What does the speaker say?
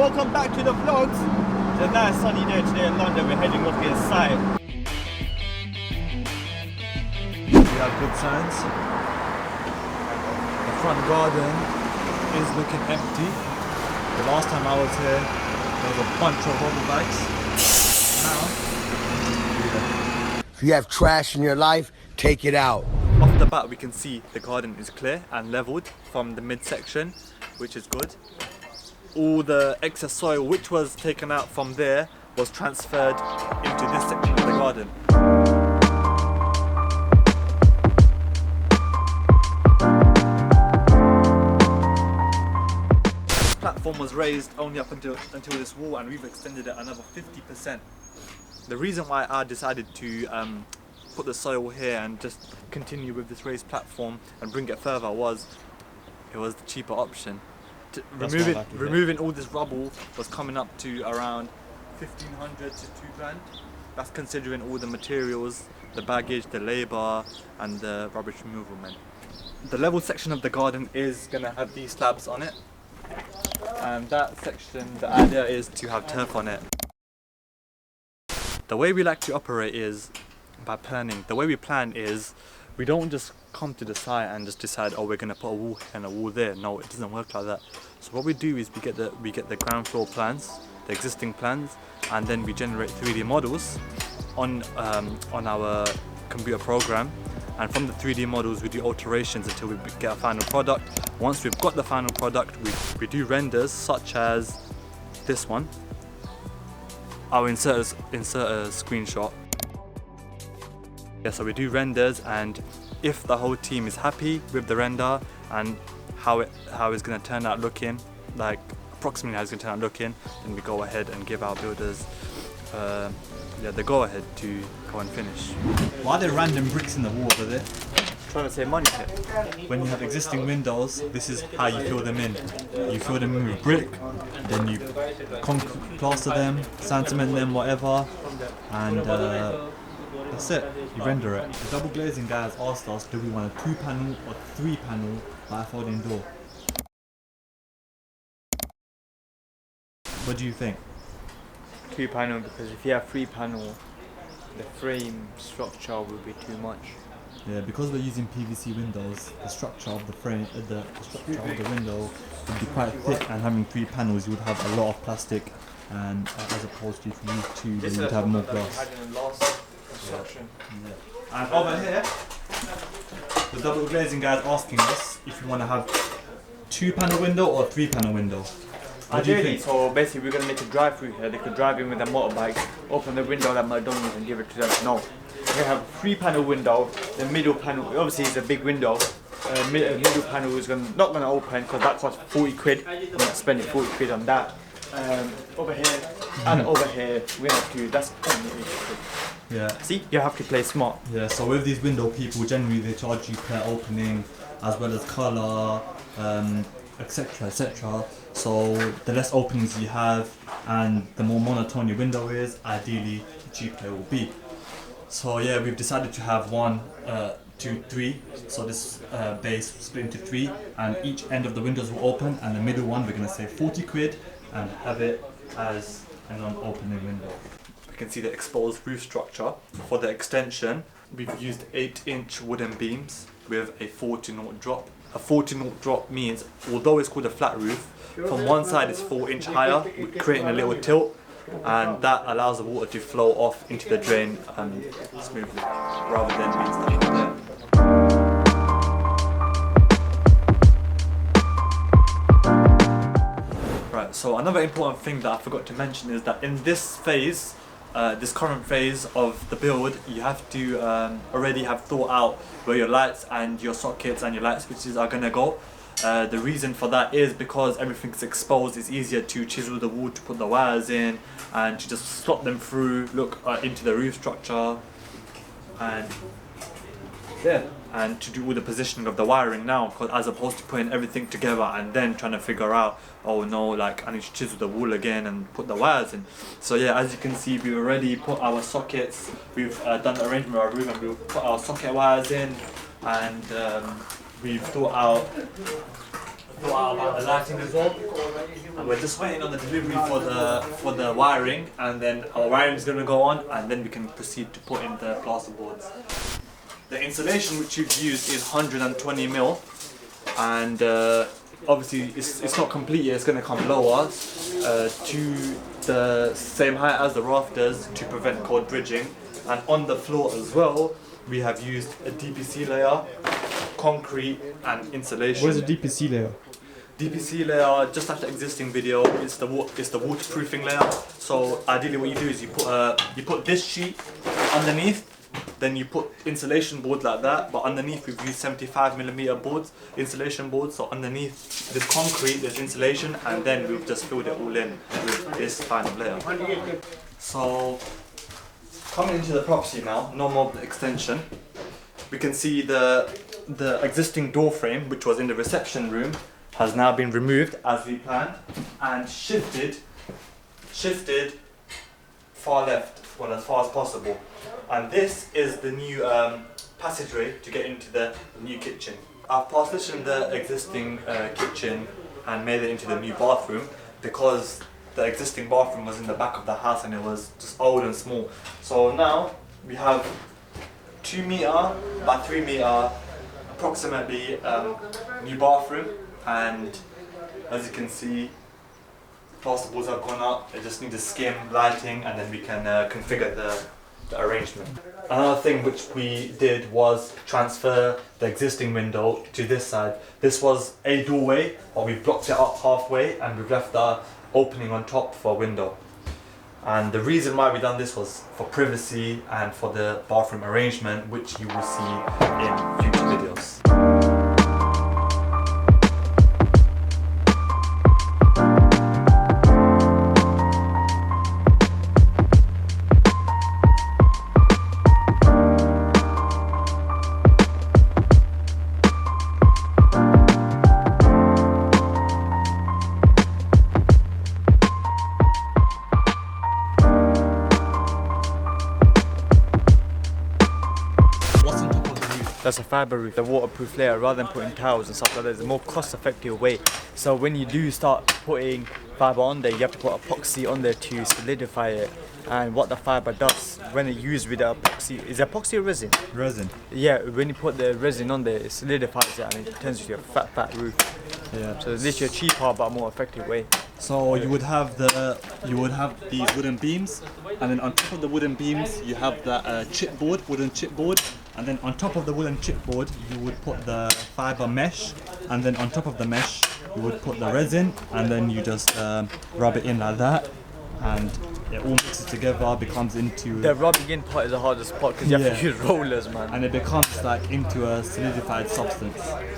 welcome back to the vlogs. It's a nice sunny day today in London. We're heading off inside. We have good signs. The front garden is looking empty. The last time I was here, there was a bunch of rubber bags. Now, If you have trash in your life, take it out. off the bat we can see the garden is clear and leveled from the midsection, which is good. All the excess soil which was taken out from there was transferred into this section of the garden. This platform was raised only up until this wall, and we've extended it another 50%. The reason why I decided to put the soil here and just continue with this raised platform and bring it further was it was the cheaper option. Removing all this rubble was coming up to around 1,500 to 2 grand. That's considering all the materials, the baggage, the labour and the rubbish removal men. The level section of the garden is going to have these slabs on it, and that section, the idea is to have turf on it. The way we like to operate is by planning. The way we plan is we don't just come to the site and just decide, oh, we're going to put a wall here and a wall there. No, it doesn't work like that. So what we do is we get the ground floor plans, the existing plans, and then we generate 3D models on our computer program. And from the 3D models we do alterations until we get a final product. Once we've got the final product, we do renders such as this one. I'll insert a screenshot. Yeah, so we do renders, and if the whole team is happy with the render and how it's going to turn out looking, like approximately how it's going to turn out looking, then we go ahead and give our builders the go ahead to go and finish. Why are there random bricks in the walls? Are they Trying to save money here. when you have existing windows? This is how you fill them in. You fill them in with brick, then you concrete plaster them, sand cement them, whatever, and that's it. You render it. The double glazing guys asked us, do we want a 2-panel or 3-panel like folding door? What do you think? 2-panel, because if you have 3-panel, the frame structure will be too much. Yeah, because we're using PVC windows, the structure of the frame, the structure of the window would be quite thick, and having 3 panels you would have a lot of plastic, and as opposed to if you use 2, then you would have more glass. Yeah. And over here, the double glazing guy is asking us if you want to have 2-panel window or 3-panel window. What do you think? So basically we're going to make a drive-through here. They could drive in with their motorbike, open the window like McDonald's and give it to them. No. We have a 3-panel window. The middle panel, obviously it's a big window. Middle panel is not going to open because that costs 40 quid. I'm not spending 40 quid on that. Over here and over here we have to, that's 28 quid. Yeah. See, you have to play smart. Yeah, so with these window people, generally they charge you per opening as well as colour, etc, etc. So the less openings you have and the more monotone your window is, ideally the cheaper it will be. So yeah, we've decided to have 1, 2, 3. So this base split into 3, and each end of the windows will open, and the middle one we're going to save 40 quid and have it as a non-opening window. We can see the exposed roof structure. For the extension, we've used 8-inch wooden beams with a 40-0 drop. A 40-0 drop means, although it's called a flat roof, from one side it's 4-inch higher, creating a little tilt, and that allows the water to flow off into the drain smoothly, rather than being stuck in there. Right, so another important thing that I forgot to mention is that in this phase, this current phase of the build, you have to already have thought out where your lights and your sockets and your light switches are going to go. The reason for that is because everything's exposed. It's easier to chisel the wood to put the wires in and to just slot them through, look into the roof structure, and yeah, and to do all the positioning of the wiring now, as opposed to putting everything together and then trying to figure out, oh no, like I need to chisel the wall again and put the wires in. So yeah, as you can see, we've already put our sockets, we've done the arrangement of our room, and we've put our socket wires in, and we've thought out thought out about the lighting as well. And we're just waiting on the delivery for the wiring, and then our wiring is going to go on, and then we can proceed to put in the plasterboards. The insulation which you've used is 120 mil, and obviously it's not complete yet. It's going to come lower to the same height as the rafters to prevent cold bridging. And on the floor as well, we have used a DPC layer, concrete and insulation. What is a DPC layer? DPC layer, just like the existing video, it's the waterproofing layer. So ideally what you do is you put this sheet underneath, then you put insulation board like that, but underneath we've used 75mm boards, insulation boards. So underneath there's concrete, there's insulation, and then we've just filled it all in with this final layer. So coming into the property now, no more extension. We can see the existing door frame, which was in the reception room, has now been removed as we planned and shifted far left, well, as far as possible. And this is the new passageway to get into the new kitchen. I've partitioned the existing kitchen and made it into the new bathroom because the existing bathroom was in the back of the house and it was just old and small. So now we have 2 meter by 3 meter approximately new bathroom, and as you can see, plasterboards have gone up. It just needs a skim, lighting, and then we can configure the arrangement. Another thing which we did was transfer the existing window to this side. This was a doorway, but we've blocked it up halfway and we've left the opening on top for a window. And the reason why we done this was for privacy and for the bathroom arrangement, which you will see in future videos. That's a fibre roof, the waterproof layer. Rather than putting tiles and stuff like that, there's a more cost-effective way. So when you do start putting fibre on there, you have to put epoxy on there to solidify it. And what the fibre does when it's used with the epoxy, is epoxy or resin? Resin. Yeah, when you put the resin on there, it solidifies it and it turns into a fat roof. Yeah. So it's literally a cheaper but more effective way. So you would have these wooden beams, and then on top of the wooden beams you have the wooden chipboard, and then on top of the wooden chipboard you would put the fibre mesh, and then on top of the mesh you would put the resin, and then you just rub it in like that, and it all mixes together, becomes into... The rubbing in part is the hardest part because you have to use rollers, man. And it becomes like into a solidified substance.